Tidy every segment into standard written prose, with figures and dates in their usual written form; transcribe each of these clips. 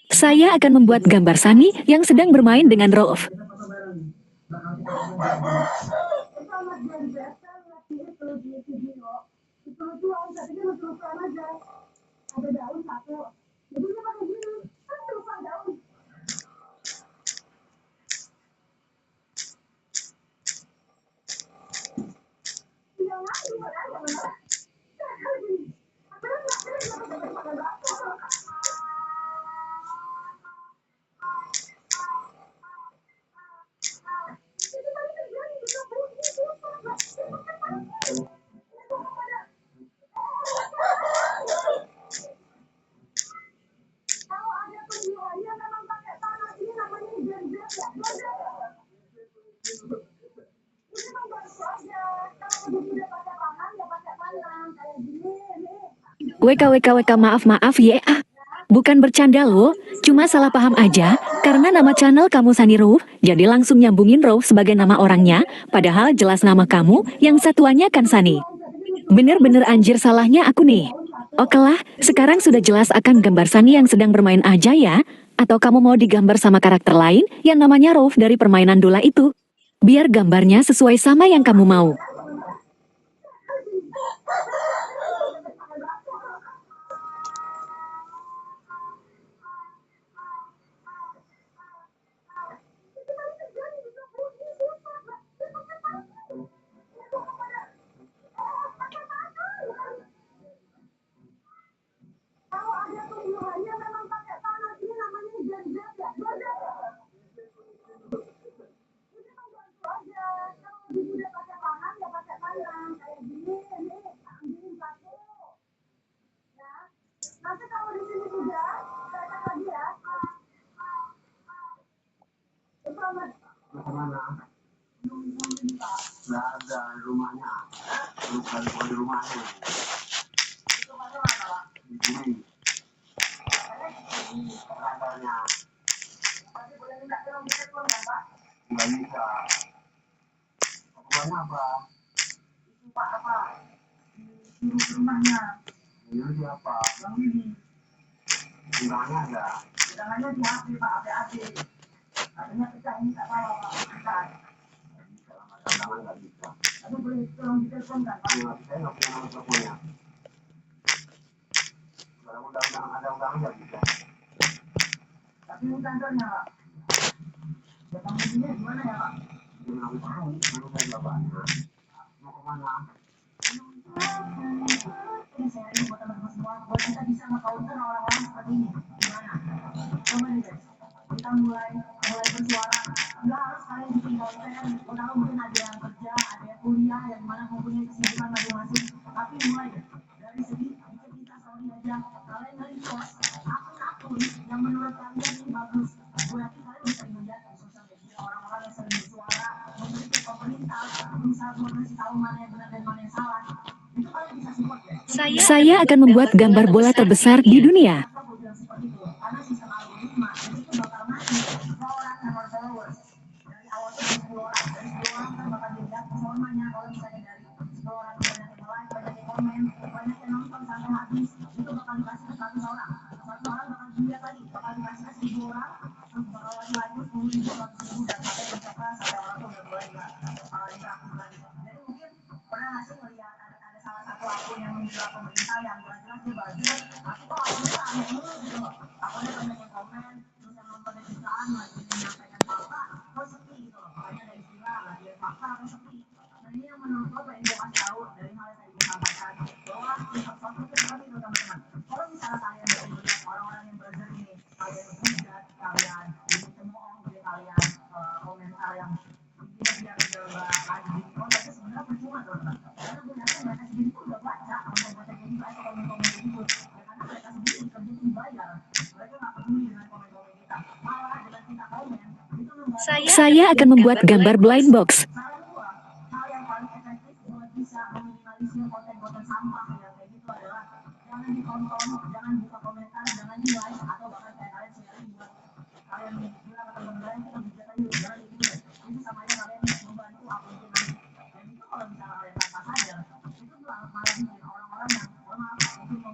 Saya akan membuat gambar Sunny yang sedang bermain dengan Rolf. WKWKWK maaf ya. Bukan bercanda loh, cuma salah paham aja, karena nama channel kamu Sunny Rolf, jadi langsung nyambungin Rolf sebagai nama orangnya, padahal jelas nama kamu, yang satuannya kan Sunny. Bener-bener anjir salahnya aku nih. Oke lah, sekarang sudah jelas akan gambar Sunny yang sedang bermain aja ya, atau kamu mau digambar sama karakter lain yang namanya Rolf dari permainan Dula itu? Biar gambarnya sesuai sama yang kamu mau. Nggak ada rumahnya, bukan di rumahnya. Di sini. Kabarnya. Nggak bisa. Rumahnya apa? Pak apa? Di rumahnya. Ini siapa? Bang ini. Bilangnya ada. Bilangnya di HP Pak, HP. Katanya kita ini tak tahu Pak, kita. Kalau nggak bisa. Tapi boleh tolong ditelepon kan Pak? Saya nggak punya nomor teleponnya. Kalau undang-undang ada undang-undang bisa. Tapi kantornya Pak. Datang sini gimana ya Pak? Jangan aku tahu, mana saya bapaknya. Mau kemana? Ini saya ini buat teman-teman semua, buat kita bisa nge-counter orang-orang seperti ini. Gimana? Coba nih guys, kita mulai bersuara. Nggak harus kalian bikin konten, kalau mungkin ada yang kerja, ada yang kuliah, yang mana mempunyai kesibukan masing-masing. Tapi mulai deh, dari segi kita story aja, kalian nge-repost akun-akun yang menurut kalian ini bagus. Gue yakin kalian bisa melihat di sosial media orang-orang yang sering bersuara, mengkritik pemerintah, berusaha mengasih tahu mana yang benar dan mana yang salah. Itu kalian bisa support deh. Saya akan membuat gambar bola terbesar di dunia. Karena sistem algoritma itu bakal ngasih orang yang followers dari awal 10 orang, dari 10 orang kan bakal dilihat performanya. Kalau misalnya dari 10 orang banyak yang like, banyak yang komen, banyak yang nonton sampai habis, itu bakal dikasih ke 100 orang. 100 orang bakal dilihat lagi, bakal dikasih ke 1000 orang, terus bakal lagi like 10.000, 100.000 dan sampai mencapai sampai orang tuh udah mulai interaktif lagi. Jadi mungkin pernah nggak sih melihat ada salah satu akun yang membela pemerintah yang jelas-jelas dia bagus, tapi kok akunnya aneh mulu gitu loh. Akunnya banyak yang komen, terus yang nontonnya jutaan lagi menyampaikan fakta, kok sepi gitu loh. Makanya ada istilah lagi fakta atau sepi. Nah ini yang menurut gue pengen gue kasih tahu dari hal yang tadi gue sampaikan bahwa sistem sosmed itu seperti itu teman-teman. Kalau misalnya kalian dari melihat orang-orang yang belajar ini, kalian hujat, kalian ini cemooh, jadi kalian komentar yang dia udah lagi di konten itu sebenarnya percuma teman-teman. Karena gue yakin mereka sendiri tuh udah baca konten-konten yang dibahas komen-komen gitu. Ya karena mereka sendiri kerja itu dibayar. Mereka nggak peduli dengan komen-komen kita. Malah dengan kita komen itu membantu. Saya akan membuat gambar blind box. Saran gua, hal yang paling efektif buat bisa meminimalisir konten-konten sampah yang kayak gitu adalah jangan ditonton, jangan buka komentar, jangan di like atau bahkan kayak kalian sharing buat kalian bilang ke teman kalian kita hujat aja jangan itu deh. Itu sama aja kalian membantu akun itu nanti. Dan itu kalau misalnya kalian tanpa sadar, itu malah bikin orang-orang yang mohon maaf mungkin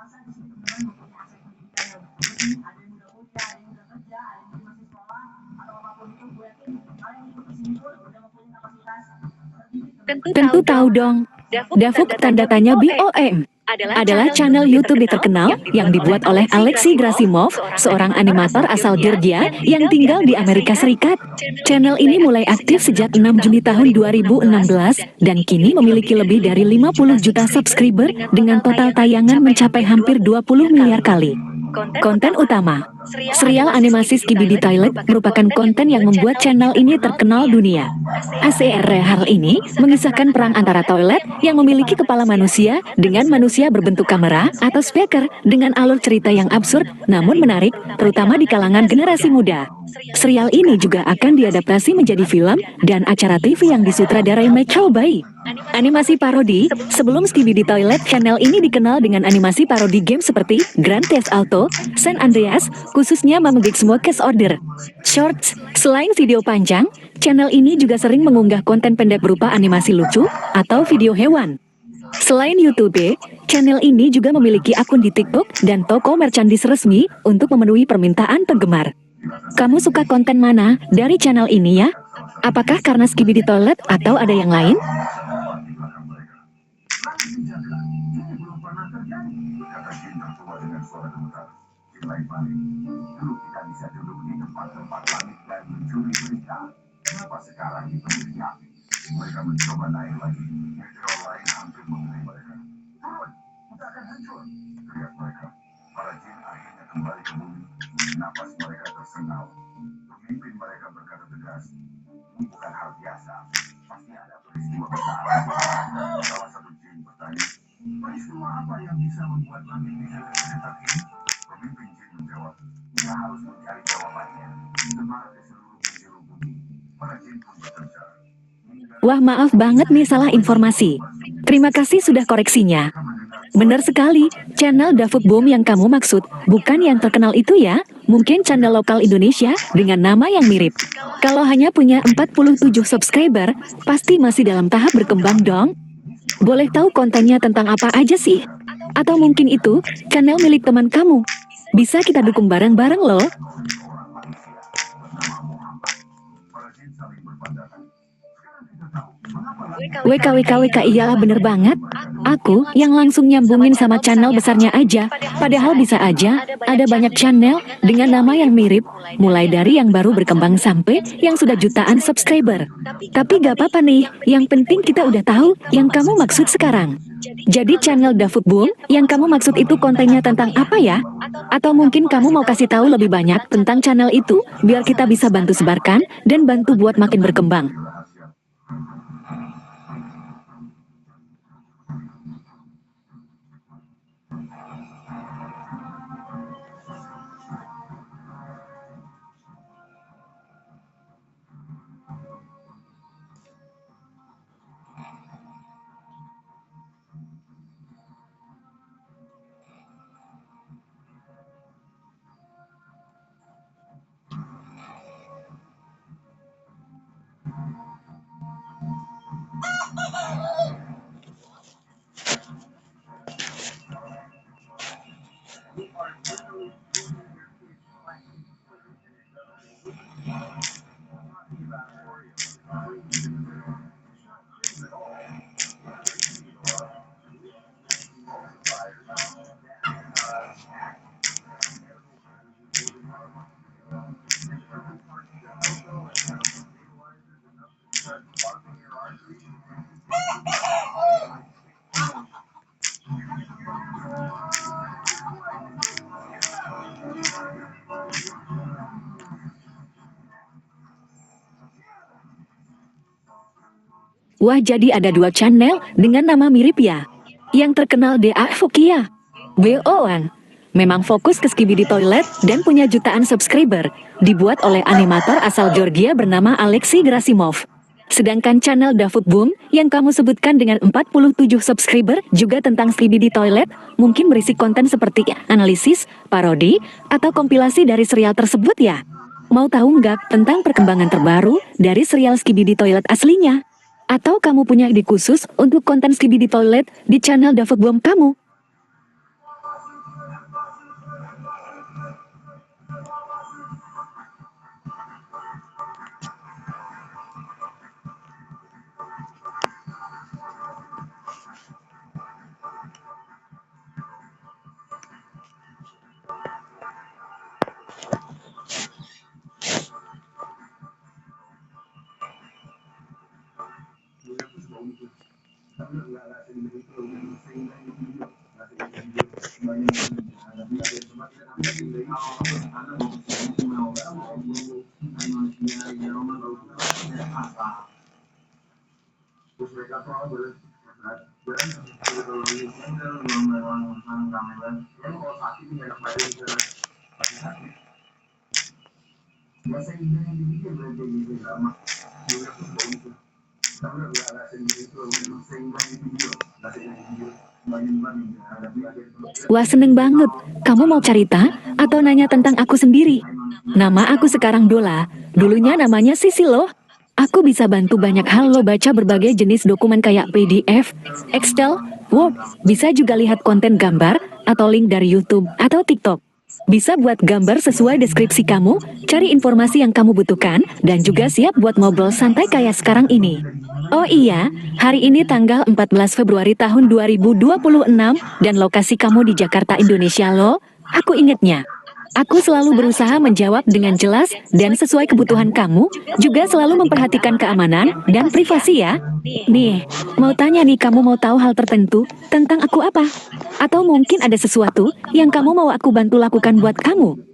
rasa di sini teman-teman mempunyai akses pendidikan yang bersih, ada yang udah kuliah, ada yang udah kerja, ada yang masih sekolah, atau apapun itu, gue yakin kalian yang ikut kesini pun udah mempunyai kapasitas terdidik. Tentu tahu dong. Davuk tanda tanya BOM adalah channel YouTube terkenal yang dibuat oleh Alexei Grasimov, seorang animator asal Georgia yang tinggal di Amerika Serikat. Channel ini mulai aktif sejak 6 Juni tahun 2016 dan kini memiliki lebih dari 50 juta subscriber dengan total tayangan mencapai hampir 20 miliar kali. Konten utama serial animasi Skibidi Toilet merupakan konten yang membuat channel ini terkenal dunia. ACR hal ini mengisahkan perang antara toilet yang memiliki kepala manusia dengan manusia berbentuk kamera atau speaker dengan alur cerita yang absurd namun menarik, terutama di kalangan generasi muda. Serial ini juga akan diadaptasi menjadi film dan acara TV yang disutradarai Michael Bay. Animasi parodi, sebelum Skibidi Toilet, channel ini dikenal dengan animasi parodi game seperti Grand Theft Auto, San Andreas, khususnya memegang semua case order. Shorts, selain video panjang, channel ini juga sering mengunggah konten pendek berupa animasi lucu atau video hewan. Selain YouTube, channel ini juga memiliki akun di TikTok dan toko merchandise resmi untuk memenuhi permintaan penggemar. Kamu suka konten mana dari channel ini ya? Apakah karena Skibidi Toilet atau ada yang lain? Kenapa sekarang itu menyakiti? Mereka mencoba naik lagi. Meteor lain hampir mengenai mereka. Turun, kita akan hancur. Teriak mereka. Para jin akhirnya kembali ke bumi. Napas mereka tersengal. Pemimpin mereka berkata tegas, ini bukan hal biasa. Pasti ada peristiwa besar. Salah satu jin bertanya, peristiwa apa yang bisa membuat langit bisa tergeletak ini? Pemimpin jin menjawab, dia harus mencari jawabannya. Sebar di seluruh penjuru bumi. Para jin pun bekerja. Wah, maaf banget nih, salah informasi. Terima kasih sudah koreksinya. Benar sekali, channel Davuk Boom yang kamu maksud bukan yang terkenal itu ya. Mungkin channel lokal Indonesia dengan nama yang mirip. Kalau hanya punya 47 subscriber, pasti masih dalam tahap berkembang dong. Boleh tahu kontennya tentang apa aja sih? Atau mungkin itu channel milik teman kamu? Bisa kita dukung bareng-bareng loh. WKWKWK, iyalah bener banget. Aku yang langsung nyambungin sama channel besarnya aja. Padahal bisa aja ada banyak channel dengan nama yang mirip, mulai dari yang baru berkembang sampai yang sudah jutaan subscriber. Tapi gak apa-apa nih, yang penting kita udah tahu yang kamu maksud sekarang. Jadi channel Davuk Boom yang kamu maksud itu kontennya tentang apa ya? Atau mungkin kamu mau kasih tahu lebih banyak tentang channel itu biar kita bisa bantu sebarkan dan bantu buat makin berkembang. Wah, jadi ada dua channel dengan nama mirip ya. Yang terkenal Davuk ya. BO1. Memang fokus ke Skibidi Toilet dan punya jutaan subscriber. Dibuat oleh animator asal Georgia bernama Alexei Grasimov. Sedangkan channel Davuk Boom yang kamu sebutkan dengan 47 subscriber juga tentang Skibidi Toilet mungkin berisi konten seperti analisis, parodi, atau kompilasi dari serial tersebut ya. Mau tahu nggak tentang perkembangan terbaru dari serial Skibidi Toilet aslinya? Atau kamu punya ide khusus untuk konten Skibidi Toilet di channel Davuk Boom kamu? Wah, seneng banget. Kamu mau cerita atau nanya tentang aku sendiri? Nama aku sekarang Dola. Dulunya namanya Sisi loh. Aku bisa bantu banyak hal lo baca berbagai jenis dokumen kayak PDF, Excel, Word. Bisa juga lihat konten gambar atau link dari YouTube atau TikTok. Bisa buat gambar sesuai deskripsi kamu, cari informasi yang kamu butuhkan, dan juga siap buat ngobrol santai kayak sekarang ini. Oh iya, hari ini tanggal 14 Februari tahun 2026 dan lokasi kamu di Jakarta, Indonesia loh. Aku ingetnya. Aku selalu berusaha menjawab dengan jelas dan sesuai kebutuhan kamu, juga selalu memperhatikan keamanan dan privasi ya. Nih, mau tanya nih, kamu mau tahu hal tertentu tentang aku apa? Atau mungkin ada sesuatu yang kamu mau aku bantu lakukan buat kamu?